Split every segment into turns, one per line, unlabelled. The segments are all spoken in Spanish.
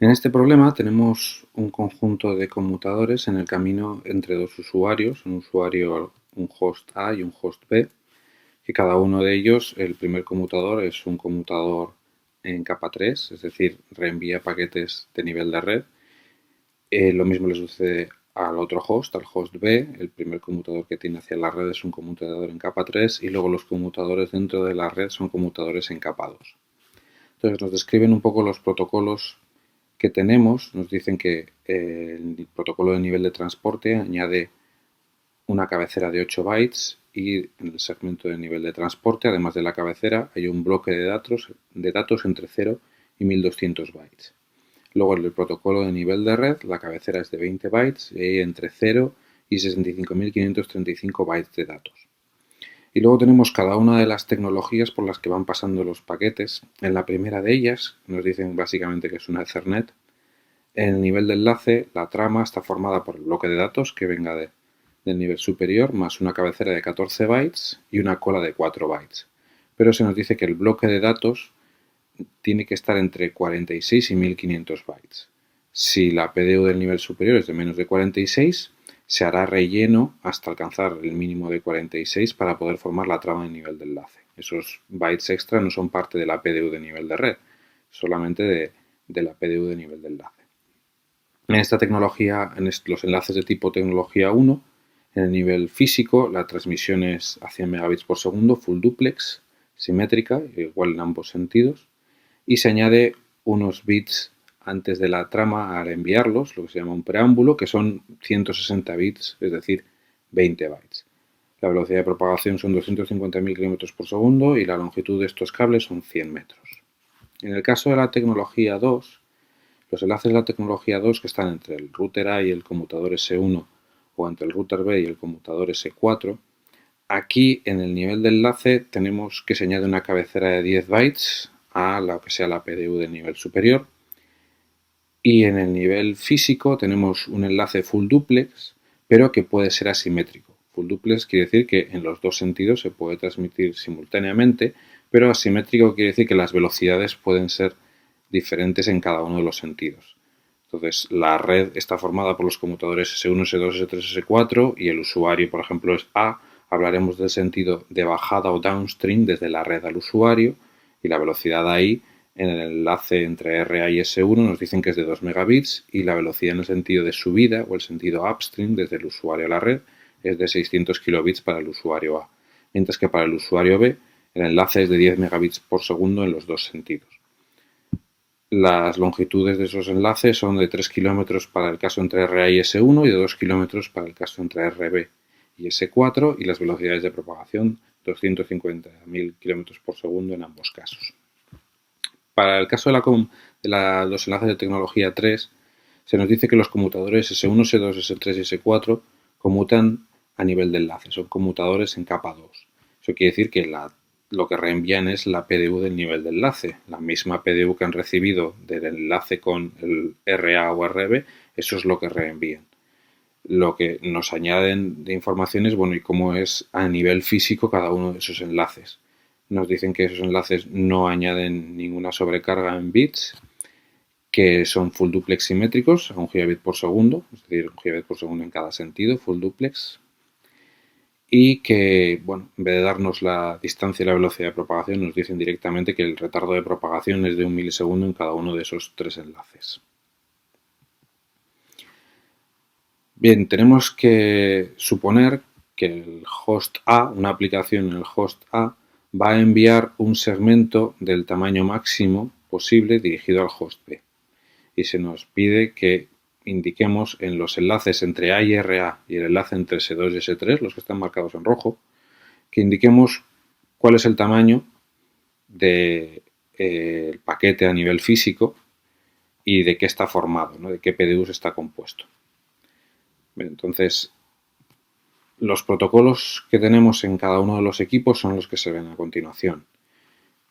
En este problema tenemos un conjunto de conmutadores en el camino entre dos usuarios, un host A y un host B, que cada uno de ellos, el primer conmutador es un conmutador en capa 3, es decir, reenvía paquetes de nivel de red. Lo mismo le sucede al otro host, al host B, el primer conmutador que tiene hacia la red es un conmutador en capa 3 y luego los conmutadores dentro de la red son conmutadores en capa 2. Entonces nos describen un poco los protocolos que tenemos. Nos dicen que el protocolo de nivel de transporte añade una cabecera de 8 bytes y en el segmento de nivel de transporte, además de la cabecera, hay un bloque de datos entre 0 y 1200 bytes. Luego en el protocolo de nivel de red, la cabecera es de 20 bytes y hay entre 0 y 65.535 bytes de datos. Y luego tenemos cada una de las tecnologías por las que van pasando los paquetes. En la primera de ellas nos dicen básicamente que es una Ethernet. En el nivel de enlace, la trama está formada por el bloque de datos que venga del nivel superior, más una cabecera de 14 bytes y una cola de 4 bytes. Pero se nos dice que el bloque de datos tiene que estar entre 46 y 1500 bytes. Si la PDU del nivel superior es de menos de 46, se hará relleno hasta alcanzar el mínimo de 46 para poder formar la trama de nivel de enlace. Esos bytes extra no son parte de la PDU de nivel de red, solamente de la PDU de nivel de enlace. En esta tecnología, los enlaces de tipo tecnología 1, en el nivel físico, la transmisión es a 100 megabits por segundo, full duplex, simétrica, igual en ambos sentidos, y se añade unos bits antes de la trama al enviarlos, lo que se llama un preámbulo, que son 160 bits, es decir, 20 bytes. La velocidad de propagación son 250.000 km por segundo y la longitud de estos cables son 100 metros. En el caso de la tecnología 2, los enlaces de la tecnología 2 que están entre el router A y el conmutador S1 o entre el router B y el conmutador S4, aquí en el nivel de enlace tenemos que se añade una cabecera de 10 bytes a la que sea la PDU del nivel superior. Y en el nivel físico tenemos un enlace full duplex, pero que puede ser asimétrico. Full duplex quiere decir que en los dos sentidos se puede transmitir simultáneamente, pero asimétrico quiere decir que las velocidades pueden ser diferentes en cada uno de los sentidos. Entonces, la red está formada por los conmutadores S1, S2, S3, S4 y el usuario, por ejemplo, es A. Hablaremos del sentido de bajada o downstream desde la red al usuario y la velocidad ahí en el enlace entre RA y S1 nos dicen que es de 2 megabits y la velocidad en el sentido de subida o el sentido upstream desde el usuario a la red es de 600 kilobits para el usuario A, mientras que para el usuario B el enlace es de 10 megabits por segundo en los dos sentidos. Las longitudes de esos enlaces son de 3 kilómetros para el caso entre RA y S1 y de 2 kilómetros para el caso entre RB y S4 y las velocidades de propagación 250.000 kilómetros por segundo en ambos casos. Para el caso de los enlaces de tecnología 3, se nos dice que los conmutadores S1, S2, S3 y S4 conmutan a nivel de enlace, son conmutadores en capa 2. Eso quiere decir que lo que reenvían es la PDU del nivel de enlace, la misma PDU que han recibido del enlace con el RA o RB, eso es lo que reenvían. Lo que nos añaden de información es, bueno, y cómo es a nivel físico cada uno de esos enlaces. Nos dicen que esos enlaces no añaden ninguna sobrecarga en bits, que son full duplex simétricos a 1 gigabit por segundo, es decir, 1 gigabit por segundo en cada sentido, full duplex, y que, bueno, en vez de darnos la distancia y la velocidad de propagación, nos dicen directamente que el retardo de propagación es de 1 milisegundo en cada uno de esos tres enlaces. Bien, tenemos que suponer que el host A, una aplicación en el host A, va a enviar un segmento del tamaño máximo posible dirigido al host B. Y se nos pide que indiquemos en los enlaces entre A y RA y el enlace entre S2 y S3, los que están marcados en rojo, que indiquemos cuál es el tamaño del paquete a nivel físico y de qué está formado, ¿no? De qué PDUs está compuesto. Entonces, los protocolos que tenemos en cada uno de los equipos son los que se ven a continuación.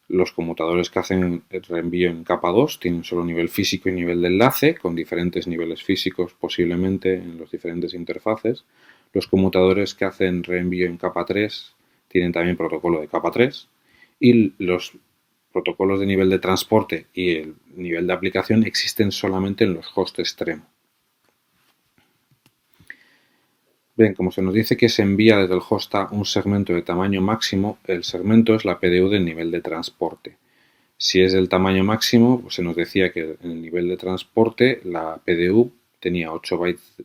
Los conmutadores que hacen el reenvío en capa 2 tienen solo nivel físico y nivel de enlace, con diferentes niveles físicos posiblemente en los diferentes interfaces. Los conmutadores que hacen reenvío en capa 3 tienen también protocolo de capa 3. Y los protocolos de nivel de transporte y el nivel de aplicación existen solamente en los hosts extremo. Bien, como se nos dice que se envía desde el host A un segmento de tamaño máximo, el segmento es la PDU del nivel de transporte. Si es del tamaño máximo, pues se nos decía que en el nivel de transporte la PDU tenía 8 bytes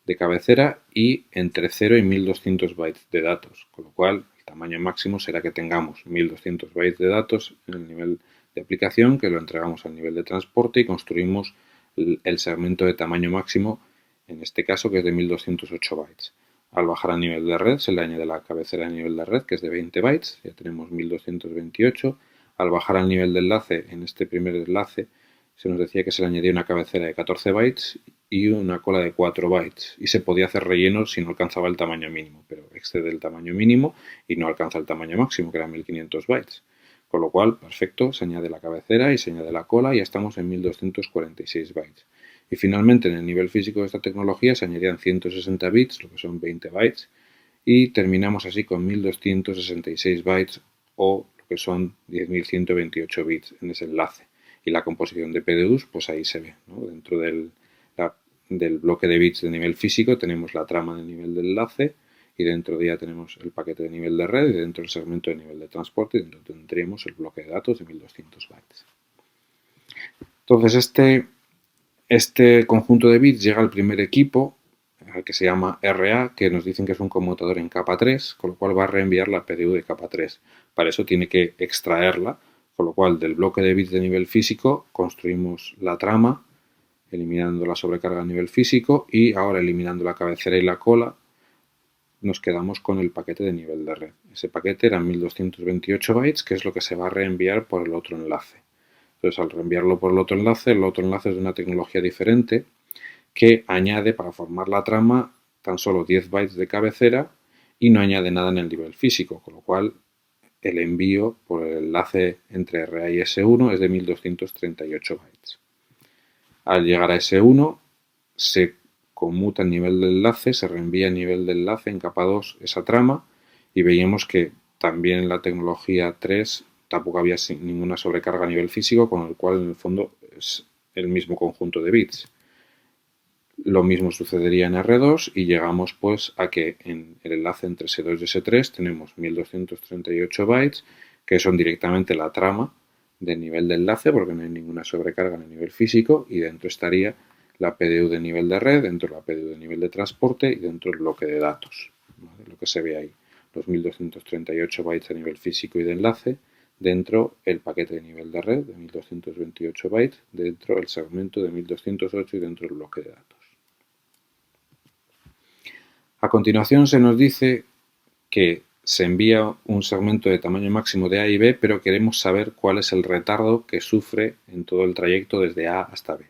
de cabecera y entre 0 y 1200 bytes de datos, con lo cual el tamaño máximo será que tengamos 1200 bytes de datos en el nivel de aplicación, que lo entregamos al nivel de transporte y construimos el segmento de tamaño máximo, en este caso que es de 1208 bytes. Al bajar al nivel de red se le añade la cabecera de nivel de red, que es de 20 bytes, ya tenemos 1228. Al bajar al nivel de enlace, en este primer enlace, se nos decía que se le añadía una cabecera de 14 bytes y una cola de 4 bytes. Y se podía hacer relleno si no alcanzaba el tamaño mínimo, pero excede el tamaño mínimo y no alcanza el tamaño máximo, que era 1500 bytes. Con lo cual, perfecto, se añade la cabecera y se añade la cola y ya estamos en 1246 bytes. Y finalmente, en el nivel físico de esta tecnología se añadían 160 bits, lo que son 20 bytes, y terminamos así con 1266 bytes o lo que son 10.128 bits en ese enlace. Y la composición de PDUs, pues ahí se ve, ¿no? Dentro del bloque de bits de nivel físico tenemos la trama de nivel de enlace y dentro de ella tenemos el paquete de nivel de red y dentro del segmento de nivel de transporte dentro tendremos el bloque de datos de 1200 bytes. Entonces este conjunto de bits llega al primer equipo, al que se llama RA, que nos dicen que es un conmutador en capa 3, con lo cual va a reenviar la PDU de capa 3. Para eso tiene que extraerla, con lo cual del bloque de bits de nivel físico construimos la trama, eliminando la sobrecarga a nivel físico, y ahora eliminando la cabecera y la cola, nos quedamos con el paquete de nivel de red. Ese paquete eran 1228 bytes, que es lo que se va a reenviar por el otro enlace. Entonces, al reenviarlo por el otro enlace es de una tecnología diferente que añade para formar la trama tan solo 10 bytes de cabecera y no añade nada en el nivel físico, con lo cual el envío por el enlace entre RA y S1 es de 1238 bytes. Al llegar a S1 se conmuta el nivel de enlace, se reenvía el nivel de enlace en capa 2 esa trama y veíamos que también en la tecnología 3 tampoco había ninguna sobrecarga a nivel físico, con el cual en el fondo es el mismo conjunto de bits. Lo mismo sucedería en R2 y llegamos pues a que en el enlace entre S2 y S3 tenemos 1238 bytes que son directamente la trama del nivel de enlace porque no hay ninguna sobrecarga en el nivel físico y dentro estaría la PDU de nivel de red, dentro la PDU de nivel de transporte y dentro el bloque de datos, ¿vale? Lo que se ve ahí, los 1238 bytes a nivel físico y de enlace, dentro el paquete de nivel de red de 1228 bytes, dentro el segmento de 1208 y dentro el bloque de datos. A continuación se nos dice que se envía un segmento de tamaño máximo de A y B, pero queremos saber cuál es el retardo que sufre en todo el trayecto desde A hasta B.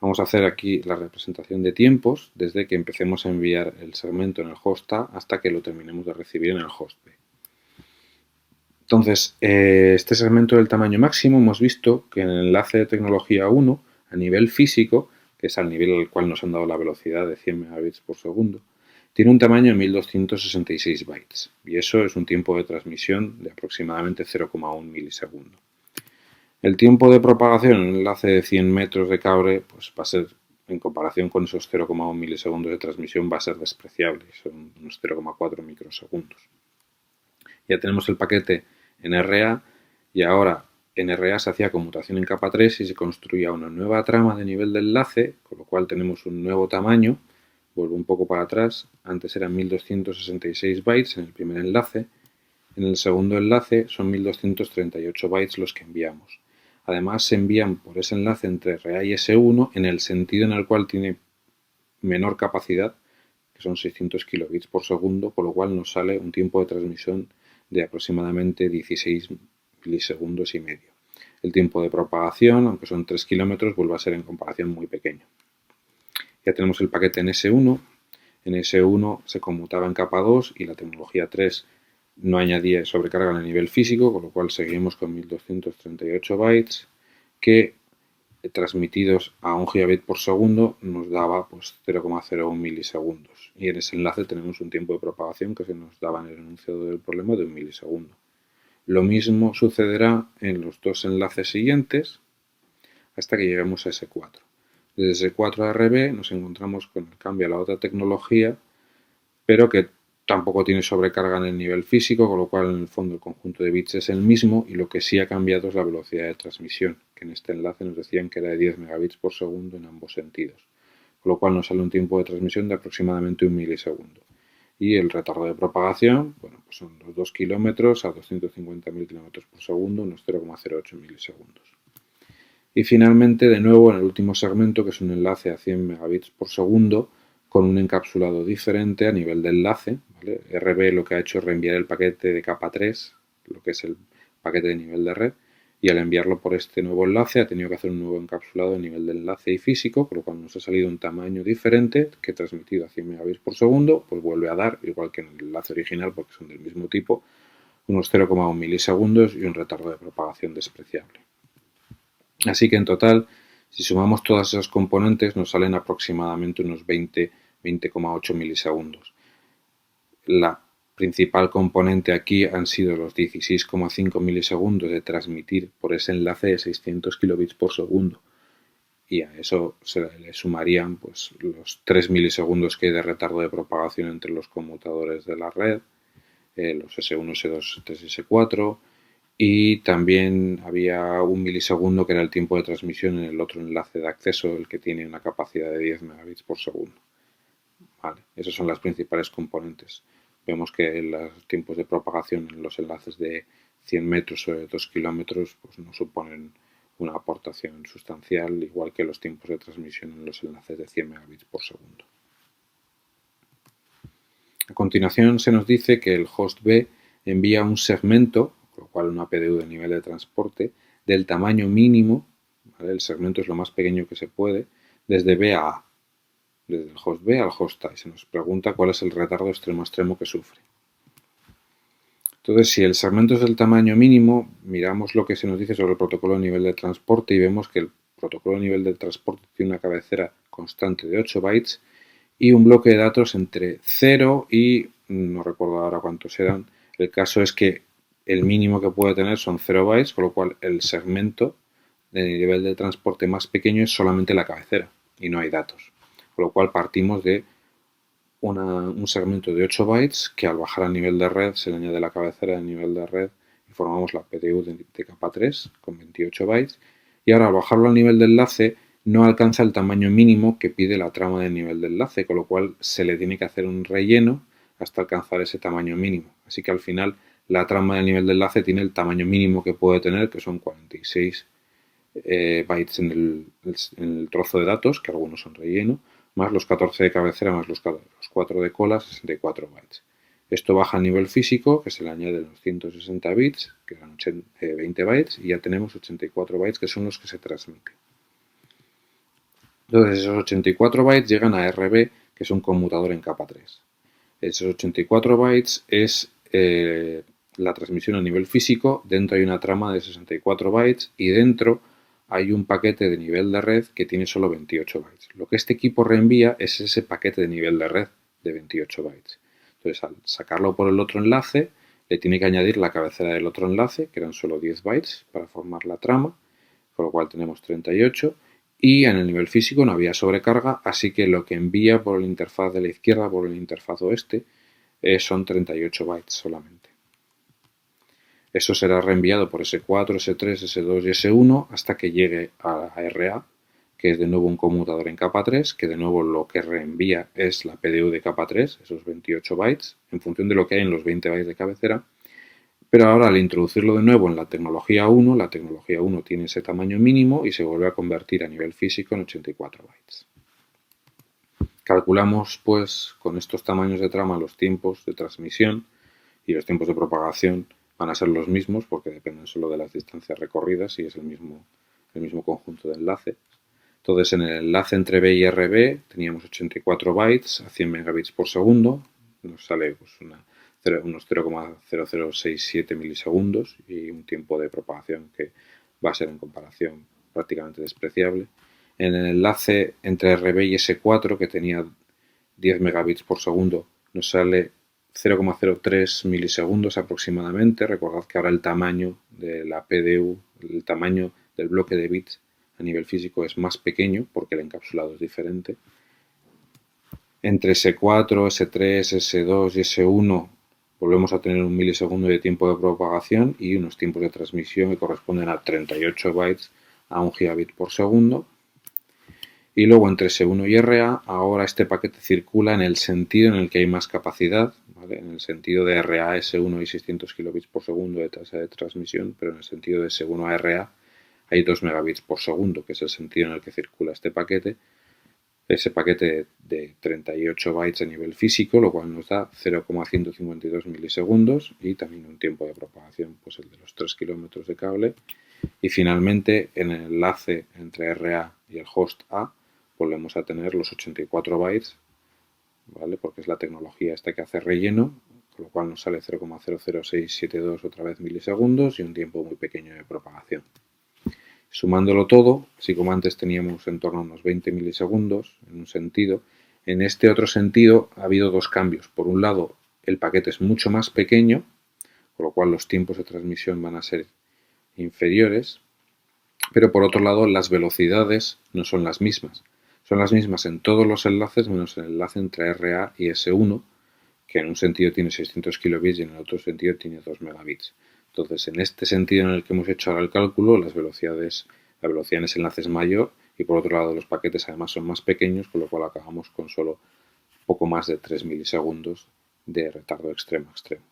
Vamos a hacer aquí la representación de tiempos desde que empecemos a enviar el segmento en el host A hasta que lo terminemos de recibir en el host B. Entonces, este segmento del tamaño máximo hemos visto que en el enlace de tecnología 1, a nivel físico, que es al nivel al cual nos han dado la velocidad de 100 megabits por segundo, tiene un tamaño de 1266 bytes y eso es un tiempo de transmisión de aproximadamente 0,1 milisegundo. El tiempo de propagación en un enlace de 100 metros de cable pues va a ser, en comparación con esos 0,1 milisegundos de transmisión, va a ser despreciable, son unos 0,4 microsegundos. Ya tenemos el paquete en RA y ahora en RA se hacía conmutación en capa 3 y se construía una nueva trama de nivel de enlace, con lo cual tenemos un nuevo tamaño. Vuelvo un poco para atrás, antes eran 1266 bytes en el primer enlace, en el segundo enlace son 1238 bytes los que enviamos. Además se envían por ese enlace entre RA y S1 en el sentido en el cual tiene menor capacidad, que son 600 kilobits por segundo, con lo cual nos sale un tiempo de transmisión de aproximadamente 16 milisegundos y medio. El tiempo de propagación, aunque son 3 kilómetros, vuelve a ser en comparación muy pequeño. Ya tenemos el paquete en S1. En S1 se conmutaba en capa 2 y la tecnología 3 no añadía sobrecarga en el nivel físico, con lo cual seguimos con 1238 bytes que transmitidos a 1 gigabit por segundo nos daba pues 0,01 milisegundos y en ese enlace tenemos un tiempo de propagación que se nos daba en el enunciado del problema de 1 milisegundo. Lo mismo sucederá en los dos enlaces siguientes hasta que lleguemos a S4. Desde S4 a RB nos encontramos con el cambio a la otra tecnología, pero que tampoco tiene sobrecarga en el nivel físico, con lo cual en el fondo el conjunto de bits es el mismo y lo que sí ha cambiado es la velocidad de transmisión, que en este enlace nos decían que era de 10 megabits por segundo en ambos sentidos, con lo cual nos sale un tiempo de transmisión de aproximadamente 1 milisegundo. Y el retardo de propagación, bueno, pues son los 2 kilómetros a 250.000 kilómetros por segundo, unos 0,08 milisegundos. Y finalmente, de nuevo, en el último segmento, que es un enlace a 100 megabits por segundo, con un encapsulado diferente a nivel de enlace, ¿vale? RB lo que ha hecho es reenviar el paquete de capa 3, lo que es el paquete de nivel de red, y al enviarlo por este nuevo enlace ha tenido que hacer un nuevo encapsulado a nivel de enlace y físico, por lo cual nos ha salido un tamaño diferente que transmitido a 100 megabits por segundo, pues vuelve a dar, igual que en el enlace original, porque son del mismo tipo, unos 0,1 milisegundos y un retardo de propagación despreciable. Así que en total, si sumamos todas esas componentes, nos salen aproximadamente unos 20,8 milisegundos. La principal componente aquí han sido los 16,5 milisegundos de transmitir por ese enlace de 600 kilobits por segundo. Y a eso se le sumarían pues, los 3 milisegundos que hay de retardo de propagación entre los conmutadores de la red, los S1, S2, S3, S4, y también había 1 milisegundo que era el tiempo de transmisión en el otro enlace de acceso, el que tiene una capacidad de 10 megabits por segundo. Vale, esas son las principales componentes. Vemos que los tiempos de propagación en los enlaces de 100 metros o de 2 kilómetros pues no suponen una aportación sustancial, igual que los tiempos de transmisión en los enlaces de 100 megabits por segundo. A continuación se nos dice que el host B envía un segmento, con lo cual una PDU de nivel de transporte, del tamaño mínimo, ¿vale? El segmento es lo más pequeño que se puede, desde B a A, desde el host B al host A, y se nos pregunta cuál es el retardo extremo a extremo que sufre. Entonces, si el segmento es del tamaño mínimo, miramos lo que se nos dice sobre el protocolo de nivel de transporte y vemos que el protocolo de nivel de transporte tiene una cabecera constante de 8 bytes y un bloque de datos entre 0 y, no recuerdo ahora cuántos eran, el caso es que el mínimo que puede tener son 0 bytes, con lo cual el segmento de nivel de transporte más pequeño es solamente la cabecera y no hay datos. Con lo cual partimos de un segmento de 8 bytes que al bajar al nivel de red se le añade la cabecera de nivel de red y formamos la PDU de capa 3 con 28 bytes y ahora al bajarlo al nivel de enlace no alcanza el tamaño mínimo que pide la trama de nivel de enlace, con lo cual se le tiene que hacer un relleno hasta alcanzar ese tamaño mínimo. Así que al final la trama de nivel de enlace tiene el tamaño mínimo que puede tener, que son 46 bytes en el trozo de datos, que algunos son relleno, más los 14 de cabecera, más los 4 de cola, 64 bytes. Esto baja a nivel físico, que se le añaden los 160 bits, que eran 20 bytes, y ya tenemos 84 bytes, que son los que se transmiten. Entonces esos 84 bytes llegan a RB, que es un conmutador en capa 3. Esos 84 bytes es la transmisión a nivel físico, dentro hay una trama de 64 bytes y dentro hay un paquete de nivel de red que tiene solo 28 bytes. Lo que este equipo reenvía es ese paquete de nivel de red de 28 bytes. Entonces, al sacarlo por el otro enlace, le tiene que añadir la cabecera del otro enlace, que eran solo 10 bytes, para formar la trama, con lo cual tenemos 38. Y en el nivel físico no había sobrecarga, así que lo que envía por la interfaz de la izquierda, por la interfaz oeste, son 38 bytes solamente. Eso será reenviado por S4, S3, S2 y S1 hasta que llegue a RA, que es de nuevo un conmutador en capa 3, que de nuevo lo que reenvía es la PDU de capa 3, esos 28 bytes, en función de lo que hay en los 20 bytes de cabecera. Pero ahora al introducirlo de nuevo en la tecnología 1, la tecnología 1 tiene ese tamaño mínimo y se vuelve a convertir a nivel físico en 84 bytes. Calculamos pues con estos tamaños de trama los tiempos de transmisión y los tiempos de propagación van a ser los mismos porque dependen solo de las distancias recorridas y es el mismo conjunto de enlaces. Entonces en el enlace entre B y RB teníamos 84 bytes a 100 megabits por segundo, nos sale pues unos 0,0067 milisegundos y un tiempo de propagación que va a ser en comparación prácticamente despreciable. En el enlace entre RB y S4, que tenía 10 megabits por segundo, nos sale 0,03 milisegundos aproximadamente. Recordad que ahora el tamaño de la PDU, el tamaño del bloque de bits a nivel físico es más pequeño porque el encapsulado es diferente. Entre S4, S3, S2 y S1 volvemos a tener un milisegundo de tiempo de propagación y unos tiempos de transmisión que corresponden a 38 bytes a 1 gigabit por segundo. Y luego entre S1 y RA, ahora este paquete circula en el sentido en el que hay más capacidad, ¿vale? En el sentido de RA S1 hay 600 kilobits por segundo de tasa de transmisión, pero en el sentido de S1 a RA hay 2 megabits por segundo, que es el sentido en el que circula este paquete. Ese paquete de 38 bytes a nivel físico, lo cual nos da 0,152 milisegundos y también un tiempo de propagación, pues el de los 3 kilómetros de cable. Y finalmente, en el enlace entre RA y el host A, volvemos a tener los 84 bytes, ¿vale? Porque es la tecnología esta que hace relleno, con lo cual nos sale 0,00672 otra vez milisegundos y un tiempo muy pequeño de propagación. Sumándolo todo, así como antes teníamos en torno a unos 20 milisegundos en un sentido, en este otro sentido ha habido dos cambios. Por un lado, el paquete es mucho más pequeño, con lo cual los tiempos de transmisión van a ser inferiores, pero por otro lado las velocidades no son las mismas. Son las mismas en todos los enlaces menos el enlace entre RA y S1, que en un sentido tiene 600 kilobits y en el otro sentido tiene 2 megabits. Entonces, en este sentido en el que hemos hecho ahora el cálculo, la velocidad en ese enlace es mayor y por otro lado los paquetes además son más pequeños, con lo cual acabamos con solo poco más de 3 milisegundos de retardo extremo a extremo.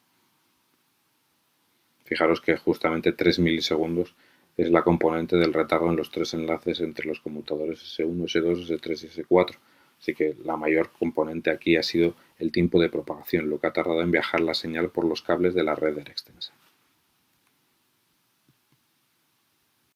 Fijaros que justamente 3 milisegundos es la componente del retardo en los tres enlaces entre los conmutadores S1, S2, S3 y S4. Así que la mayor componente aquí ha sido el tiempo de propagación, lo que ha tardado en viajar la señal por los cables de la red extensa.